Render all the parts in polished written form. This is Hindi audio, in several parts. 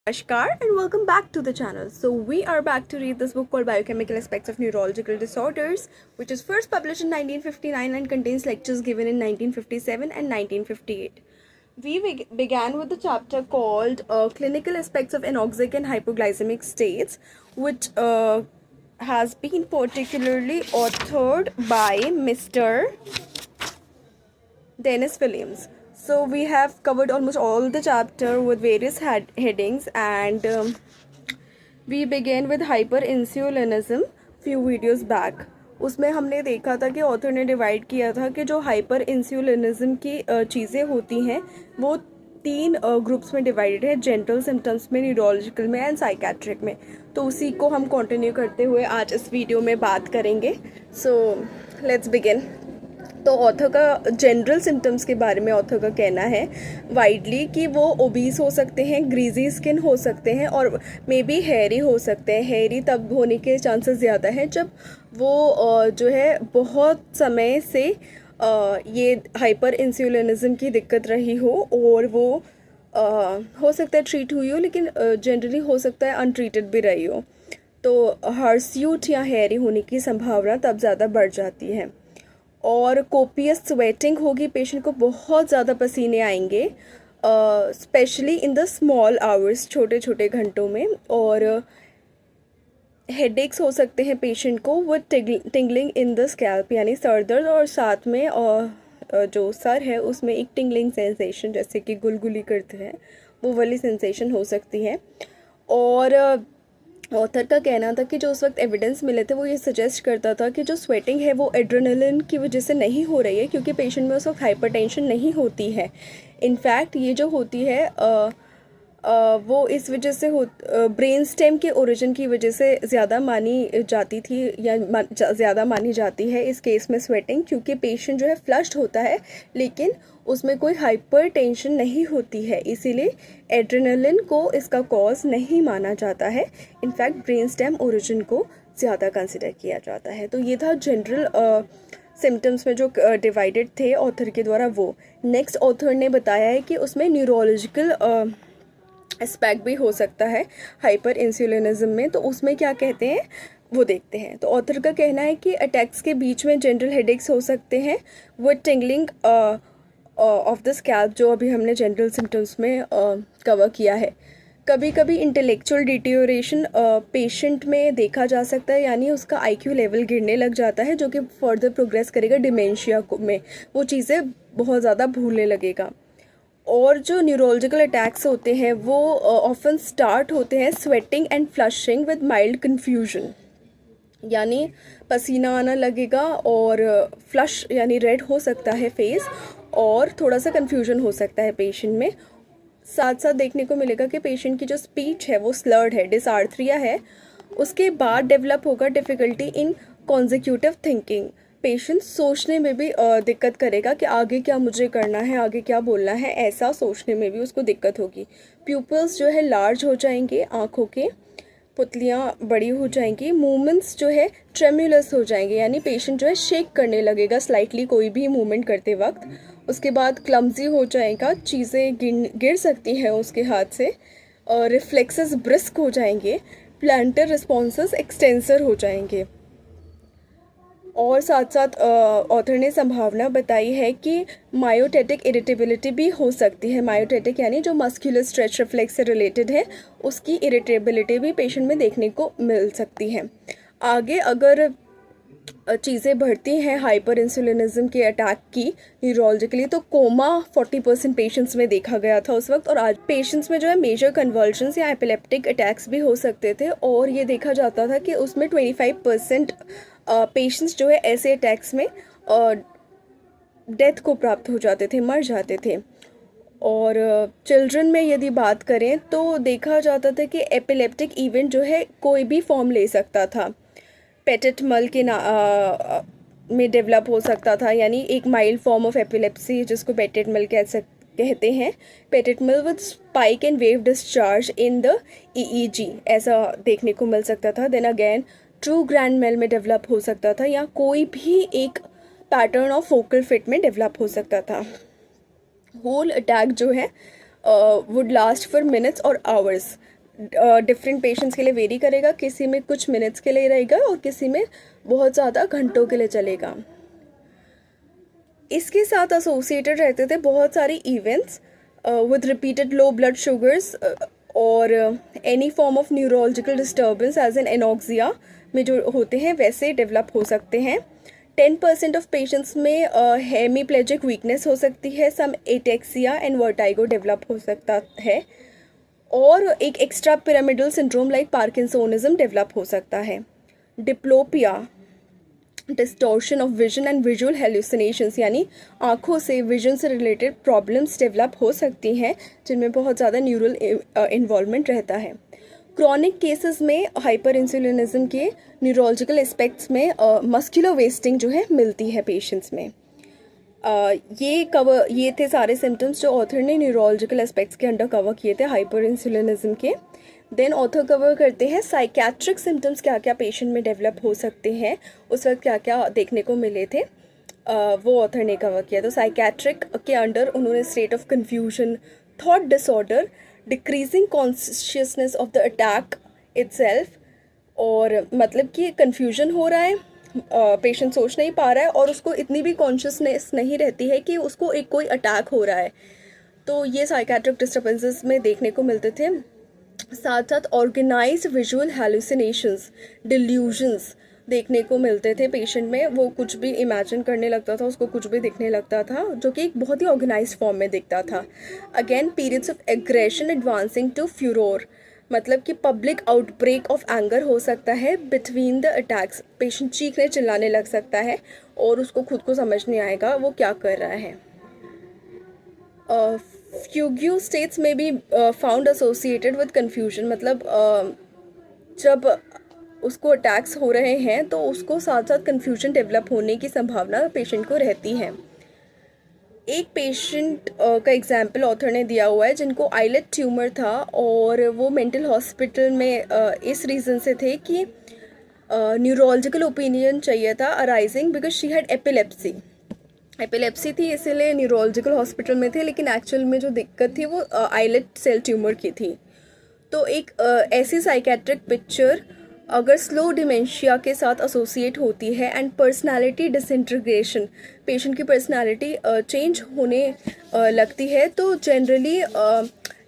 Namaskar and welcome back to the channel. So we are back to read this book called Biochemical Aspects of Neurological Disorders, which is first published in 1959 and contains lectures given in 1957 and 1958. We began with the chapter called Clinical Aspects of Anoxic and Hypoglycemic States, which has been particularly authored by Mr. Dennis Williams. So we have covered almost all the chapter with various headings, and we began with hyperinsulinism few videos back. उसमें हमने देखा था कि ऑथर ने डिवाइड किया था कि जो हाइपर इंसुलिनिज्म की चीज़ें होती हैं वो तीन ग्रुप्स में डिवाइडेड है, जनरल सिम्टम्स में, न्यूरोलॉजिकल में एंड साइकेट्रिक में. तो उसी को हम कंटिन्यू करते हुए आज इस वीडियो में बात करेंगे. So let's begin. तो ऑथर का जनरल सिम्टम्स के बारे में ऑथर का कहना है वाइडली कि वो ओबीस हो सकते हैं, ग्रीजी स्किन हो सकते हैं और मे बी हेयरी हो सकते हैं. हेयरी तब होने के चांसेस ज़्यादा हैं जब वो जो है बहुत समय से ये हाइपर इंसुलिनिज्म की दिक्कत रही हो और वो हो सकता है ट्रीट हुई हो, लेकिन जनरली हो सकता है अनट्रीटेड भी रही हो. तो हर्स्यूट या हेयरी होने की संभावना तब ज़्यादा बढ़ जाती है. और कोपियस स्वेटिंग होगी, पेशेंट को बहुत ज़्यादा पसीने आएंगे, specially in the small hours, छोटे छोटे घंटों में. और हेडेक्स हो सकते हैं पेशेंट को with tingling in the scalp, यानी सर दर्द और साथ में जो सर है उसमें एक टिंगलिंग सेंसेशन, जैसे कि गुलगुली करते हैं वो वाली सेंसेशन हो सकती है. और ऑथर का कहना था कि जो उस वक्त एविडेंस मिले थे वो ये सजेस्ट करता था कि जो स्वेटिंग है वो एड्रेनलिन की वजह से नहीं हो रही है, क्योंकि पेशेंट में उस वक्त हाइपरटेंशन नहीं होती है. इनफैक्ट ये जो होती है वो इस वजह से ब्रेन स्टेम के ओरिजिन की वजह से ज़्यादा मानी जाती थी या ज़्यादा मानी जाती है इस केस में स्वेटिंग, क्योंकि पेशेंट जो है फ्लश्ड होता है लेकिन उसमें कोई हाइपर टेंशन नहीं होती है, इसीलिए एड्रेनलिन को इसका कॉज नहीं माना जाता है. इनफैक्ट ब्रेन स्टेम ओरिजिन को ज़्यादा कंसिडर किया जाता है. तो ये था जनरल सिम्टम्स में जो डिवाइडेड थे ऑथर के द्वारा. वो नेक्स्ट ऑथर ने बताया है कि उसमें न्यूरोलॉजिकल एस्पेक्ट भी हो सकता है हाइपर इंसुलिनिज्म में. तो उसमें क्या कहते हैं वो देखते हैं. तो ऑथर का कहना है कि अटैक्स के बीच में जनरल हेडेक्स हो सकते हैं with tingling of the scalp, जो अभी हमने जनरल सिम्टम्स में कवर किया है. कभी कभी इंटेलेक्चुअल डिटीरियोरेशन पेशेंट में देखा जा सकता है, यानी उसका आईक्यू लेवल गिरने लग जाता है, जो कि फर्दर प्रोग्रेस करेगा डिमेंशिया में, वो चीज़ें बहुत ज़्यादा भूलने लगेगा. और जो न्यूरोलॉजिकल अटैक्स होते हैं वो ऑफन स्टार्ट होते हैं sweating and flushing with mild confusion, यानी पसीना आना लगेगा और फ्लश यानी रेड हो सकता है फेस, और थोड़ा सा कन्फ्यूजन हो सकता है पेशेंट में. साथ साथ देखने को मिलेगा कि पेशेंट की जो स्पीच है वो स्लर्ड है, डिसआर्थरिया है. उसके बाद डेवलप होगा difficulty in consecutive thinking, patient सोचने में भी दिक्कत करेगा कि आगे क्या मुझे करना है, आगे क्या बोलना है, ऐसा सोचने में भी उसको दिक्कत होगी. प्यूपल्स जो है लार्ज हो जाएंगे, आँखों के पुतलियाँ बड़ी हो जाएंगी. मूवमेंट्स जो है ट्रेम्युलस हो जाएंगे, यानी पेशेंट जो है शेक करने लगेगा स्लाइटली कोई भी मूवमेंट करते वक्त. उसके बाद क्लम्जी हो जाएगा, चीज़ें गिर सकती हैं उसके हाथ से. रिफ्लेक्सेस ब्रिस्क हो जाएंगे, प्लांटर रिस्पॉन्सेस एक्सटेंसर हो जाएंगे. और साथ साथ ऑथर ने संभावना बताई है कि मायोटेटिक इरिटेबिलिटी भी हो सकती है. मायोटेटिक यानी जो मस्कुलर स्ट्रेच रिफ्लेक्स से रिलेटेड है, उसकी इरिटेबिलिटी भी पेशेंट में देखने को मिल सकती है. आगे अगर चीज़ें बढ़ती हैं हाइपर इंसुलिनिज्म के अटैक की न्यूरोलॉजिकली, तो कोमा 40% पेशेंट्स में देखा गया था उस वक्त. और आज पेशेंट्स में जो है मेजर कन्वर्जन्स या एपिलेप्टिक अटैक्स भी हो सकते थे, और ये देखा जाता था कि उसमें 25% पेशेंट्स जो है ऐसे अटैक्स में डेथ को प्राप्त हो जाते थे, मर जाते थे. और चिल्ड्रन में यदि बात करें तो देखा जाता था कि एपिलेप्टिक इवेंट जो है कोई भी फॉर्म ले सकता था. पेटेट मल के में डेवलप हो सकता था, यानी एक माइल्ड फॉर्म ऑफ एपिलेप्सी जिसको पेटेट मल कहते हैं. Petit mal with spike and wave discharge in the EEG ऐसा देखने को मिल सकता था. Then again true grand mal में डेवलप हो सकता था, या कोई भी एक पैटर्न ऑफ फोकल फिट में डेवलप हो सकता था. होल अटैक जो है वुड लास्ट फॉर मिनट्स और आवर्स. डिफरेंट पेशेंट्स के लिए वेरी करेगा, किसी में कुछ मिनट्स के लिए रहेगा और किसी में बहुत ज़्यादा घंटों के लिए चलेगा। इसके साथ एसोसिएटेड रहते थे बहुत सारी events with repeated low blood sugars और any form of neurological disturbance as an anoxia में जो होते हैं वैसे डेवलप हो सकते हैं। 10% ऑफ पेशेंट्स में हेमीप्लेजिक वीकनेस हो सकती है, some ataxia and vertigo develop हो सकता है और एक extra pyramidal syndrome like parkinsonism develop हो सकता है। Diplopia, distortion of vision and visual hallucinations, यानी आँखों से विजन से रिलेटेड प्रॉब्लम्स डेवलप हो सकती हैं जिनमें बहुत ज़्यादा न्यूरल इन्वॉल्वमेंट रहता है। क्रॉनिक केसेस में हाइपर इंसुलिनिज्म के न्यूरोलॉजिकल एस्पेक्ट्स में मस्कुलर वेस्टिंग जो है मिलती है पेशेंट्स में। ये थे सारे सिम्टम्स जो ऑथर ने न्यूरोलॉजिकल एस्पेक्ट्स के अंडर कवर किए थे हाइपर इंसुलिनिज्म के। देन ऑथर कवर करते हैं साइकेट्रिक सिम्टम्स क्या क्या पेशेंट में डेवलप हो सकते हैं, उस वक्त क्या क्या देखने को मिले थे, वो ऑथर ने कवर किया। तो साइकेट्रिक के अंडर उन्होंने state of confusion, thought disorder, decreasing consciousness of the attack itself, और मतलब कि कन्फ्यूजन हो रहा है, पेशेंट सोच नहीं पा रहा है और उसको इतनी भी कॉन्शियसनेस नहीं रहती है कि उसको एक कोई अटैक हो रहा है। तो ये साइकेट्रिक डिस्टर्बेंसेस में देखने को मिलते थे। साथ साथ ऑर्गेनाइज्ड विजुअल हैलुसिनेशंस, डिल्यूजन्स देखने को मिलते थे पेशेंट में। वो कुछ भी इमेजिन करने लगता था, उसको कुछ भी दिखने लगता था जो कि एक बहुत ही ऑर्गेनाइज्ड फॉर्म में दिखता था। Again periods of aggression advancing to furor, मतलब कि पब्लिक आउटब्रेक ऑफ एंगर हो सकता है बिटवीन द अटैक्स। पेशेंट चीखने चिल्लाने लग सकता है और उसको खुद को समझ नहीं आएगा वो क्या कर रहा है। फ्यूग्यू स्टेट्स में भी फाउंड एसोसिएटेड विद कन्फ्यूजन, मतलब जब उसको अटैक्स हो रहे हैं तो उसको साथ साथ कन्फ्यूजन डेवलप होने की संभावना पेशेंट को रहती है। एक पेशेंट का एग्जाम्पल ऑथर ने दिया हुआ है जिनको आईलेट ट्यूमर था और वो मेंटल हॉस्पिटल में इस रीज़न से थे कि न्यूरोलॉजिकल ओपिनियन चाहिए था arising because she had epilepsy थी, इसीलिए न्यूरोलॉजिकल हॉस्पिटल में थे, लेकिन एक्चुअल में जो दिक्कत थी वो आईलेट सेल ट्यूमर की थी। तो एक ऐसी साइकेट्रिक पिक्चर अगर स्लो डिमेंशिया के साथ एसोसिएट होती है एंड पर्सनालिटी डिसइंटीग्रेशन, पेशेंट की पर्सनालिटी चेंज होने लगती है, तो जनरली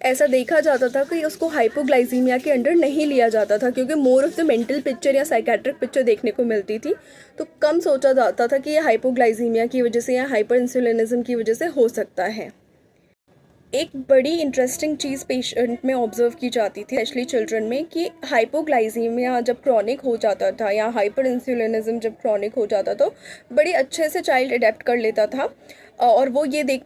ऐसा देखा जाता था कि उसको हाइपोग्लाइसीमिया के अंडर नहीं लिया जाता था क्योंकि more of the mental picture या साइकेट्रिक पिक्चर देखने को मिलती थी। तो कम सोचा जाता था कि ये हाइपोग्लाइसीमिया की वजह से या हाइपर इंसुलिनिज्म की वजह से हो सकता है। एक बड़ी इंटरेस्टिंग चीज़ पेशेंट में ऑब्जर्व की जाती थी, स्पेशली चिल्ड्रन में, कि हाइपोग्लाइसीमिया जब क्रॉनिक हो जाता था या हाइपर इंसुलिनिज्म जब क्रॉनिक हो जाता तो बड़ी अच्छे से चाइल्ड अडेप्ट कर लेता था। और वो ये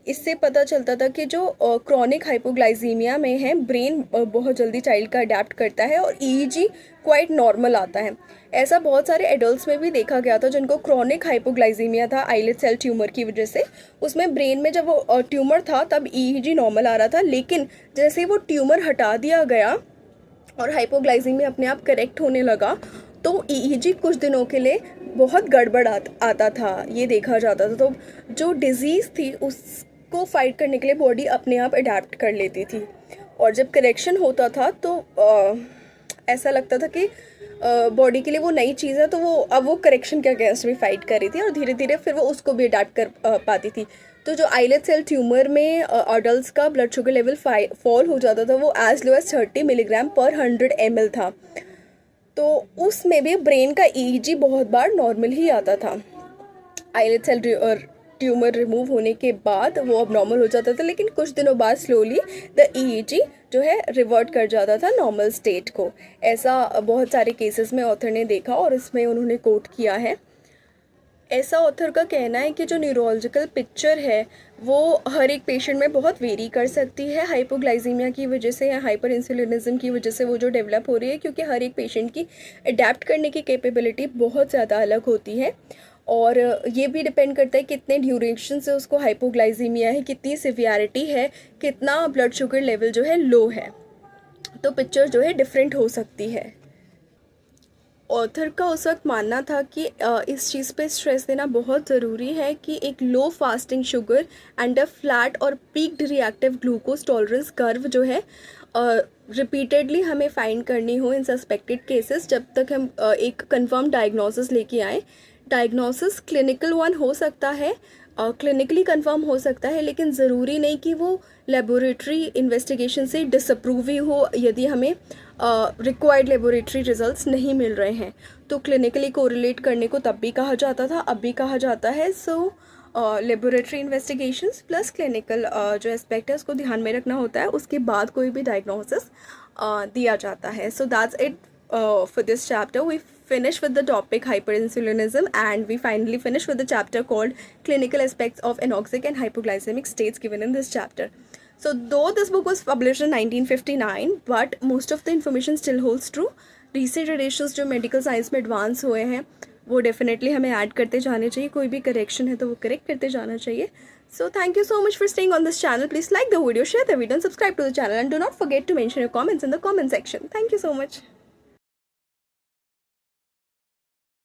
इससे पता चलता था कि जो क्रॉनिक हाइपोग्लाइसीमिया में है ब्रेन बहुत जल्दी चाइल्ड का अडेप्ट करता है और ईईजी क्वाइट नॉर्मल आता है। ऐसा बहुत सारे एडल्ट्स में भी देखा गया था जिनको क्रॉनिक हाइपोग्लाइसीमिया था आईलेट सेल ट्यूमर की वजह से। उसमें ब्रेन में जब वो ट्यूमर था तब ईईजी नॉर्मल आ रहा था, लेकिन जैसे वो ट्यूमर हटा दिया गया और हाइपोग्लाइसीमिया अपने आप करेक्ट होने लगा तो ईईजी कुछ दिनों के लिए बहुत गड़बड़ आता था, ये देखा जाता था। तो जो डिज़ीज़ थी उसको फाइट करने के लिए बॉडी अपने आप अडेप्ट कर लेती थी और जब करेक्शन होता था तो ऐसा लगता था कि बॉडी के लिए वो नई चीज़ है, तो वो करेक्शन के अगेंस्ट भी फाइट कर रही थी और धीरे धीरे फिर वो उसको भी अडेप्ट कर पाती थी। तो जो आईलेट सेल ट्यूमर में अडल्ट का ब्लड शुगर लेवल फॉल हो जाता था वो एज लो एज 30 मिलीग्राम पर 100 ml था। तो उसमें भी ब्रेन का ईईजी बहुत बार नॉर्मल ही आता था। आईलेट सेल ट्यूमर रिमूव होने के बाद वो अब नॉर्मल हो जाता था, लेकिन कुछ दिनों बाद स्लोली द ईईजी जो है रिवर्ट कर जाता था नॉर्मल स्टेट को। ऐसा बहुत सारे केसेस में ऑथर ने देखा और इसमें उन्होंने कोट किया है। ऐसा ऑथर का कहना है कि जो न्यूरोलॉजिकल पिक्चर है वो हर एक पेशेंट में बहुत वेरी कर सकती है हाइपोग्लाइसीमिया की वजह से या हाइपर इंसुलिनिज्म की वजह से वो जो डेवलप हो रही है, क्योंकि हर एक पेशेंट की अडेप्ट करने की कैपेबिलिटी बहुत ज़्यादा अलग होती है और ये भी डिपेंड करता है कितने ड्यूरेशन से उसको हाइपोग्लाइसीमिया है, कितनी सिवियरिटी है, कितना ब्लड शुगर लेवल जो है लो है, तो पिक्चर जो है डिफरेंट हो सकती है। ऑथर का उस वक्त मानना था कि इस चीज़ पे स्ट्रेस देना बहुत ज़रूरी है कि एक low fasting sugar and a flat और peaked reactive glucose tolerance curve जो है रिपीटेडली हमें फाइंड करनी हो इन सस्पेक्टेड केसेस, जब तक हम एक कंफर्म डायग्नोसिस लेके आए। डायग्नोसिस क्लिनिकल वन हो सकता है, क्लिनिकली कंफर्म हो सकता है, लेकिन ज़रूरी नहीं कि वो लेबोरेटरी इन्वेस्टिगेशन से डिसअप्रूव ही हो यदि हमें रिक्वायर्ड लेबोरेटरी रिजल्ट्स नहीं मिल रहे हैं। तो क्लिनिकली कोरिलेट करने को तब भी कहा जाता था, अब भी कहा जाता है। सो लेबोरेटरी इन्वेस्टिगेशंस प्लस क्लिनिकल जो एस्पेक्ट है उसको ध्यान में रखना होता है, उसके बाद कोई भी डायग्नोसिस दिया जाता है। So that's it for this chapter. We finish with the topic hyperinsulinism, and we finally finish with the chapter called clinical aspects of anoxic and hypoglycemic states given in this chapter. So though this book was published in 1959, but most of the information still holds true. Recent editions जो medical science में advance हुए हैं वो definitely हमें add करते जाने चाहिए, कोई भी correction है तो वो correct करते जाना चाहिए. So thank you so much for staying on this channel. Please like the video, share the video and subscribe to the channel, and do not forget to mention your comments in the comment section. Thank you so much.